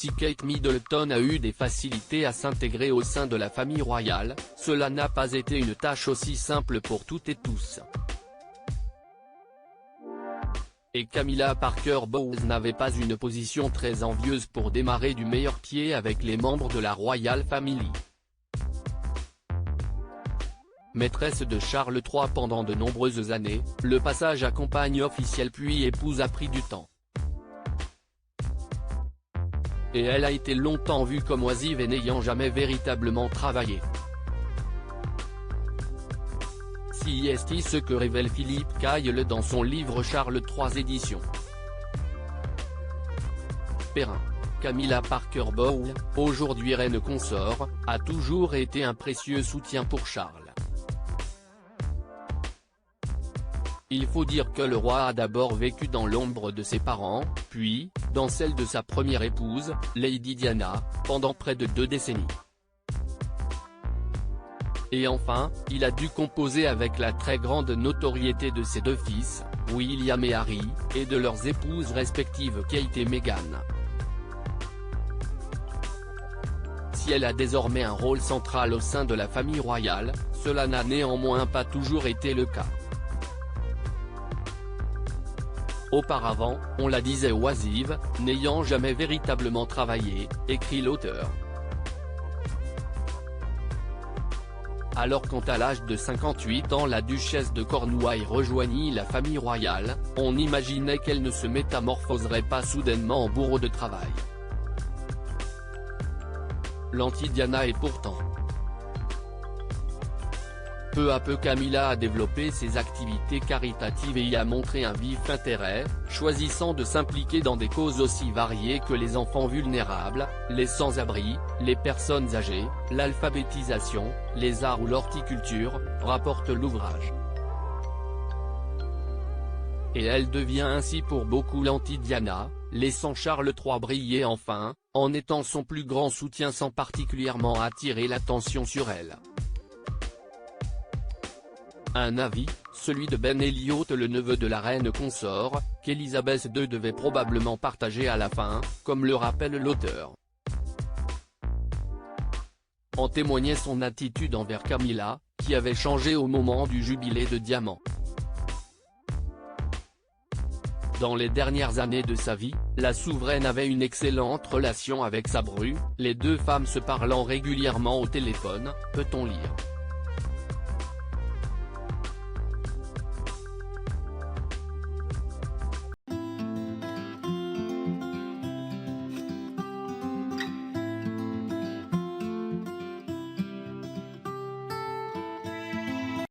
Si Kate Middleton a eu des facilités à s'intégrer au sein de la famille royale, cela n'a pas été une tâche aussi simple pour toutes et tous. Et Camilla Parker Bowles n'avait pas une position très envieuse pour démarrer du meilleur pied avec les membres de la Royal Family. Maîtresse de Charles III pendant de nombreuses années, le passage à compagne officielle puis épouse a pris du temps. Et elle a été longtemps vue comme oisive et n'ayant jamais véritablement travaillé. C'est ce que révèle Philippe Kyle dans son livre Charles III éditions. Perrin. Camilla Parker Bowles, aujourd'hui reine consort, a toujours été un précieux soutien pour Charles. Il faut dire que le roi a d'abord vécu dans l'ombre de ses parents, puis, dans celle de sa première épouse, Lady Diana, pendant près de 2 décennies. Et enfin, il a dû composer avec la très grande notoriété de ses 2 fils, William et Harry, et de leurs épouses respectives Kate et Meghan. Si elle a désormais un rôle central au sein de la famille royale, cela n'a néanmoins pas toujours été le cas. Auparavant, on la disait oisive, n'ayant jamais véritablement travaillé, écrit l'auteur. Alors quand à l'âge de 58 ans la duchesse de Cornouailles rejoignit la famille royale, on imaginait qu'elle ne se métamorphoserait pas soudainement en bourreau de travail. L'anti-Diana est pourtant. Peu à peu Camilla a développé ses activités caritatives et y a montré un vif intérêt, choisissant de s'impliquer dans des causes aussi variées que les enfants vulnérables, les sans-abri, les personnes âgées, l'alphabétisation, les arts ou l'horticulture, rapporte l'ouvrage. Et elle devient ainsi pour beaucoup l'anti-Diana, laissant Charles III briller enfin, en étant son plus grand soutien sans particulièrement attirer l'attention sur elle. Un avis, celui de Ben Elliott le neveu de la reine consort, qu'Elisabeth II devait probablement partager à la fin, comme le rappelle l'auteur. En témoignait son attitude envers Camilla, qui avait changé au moment du jubilé de diamant. Dans les dernières années de sa vie, la souveraine avait une excellente relation avec sa bru, les 2 femmes se parlant régulièrement au téléphone, peut-on lire.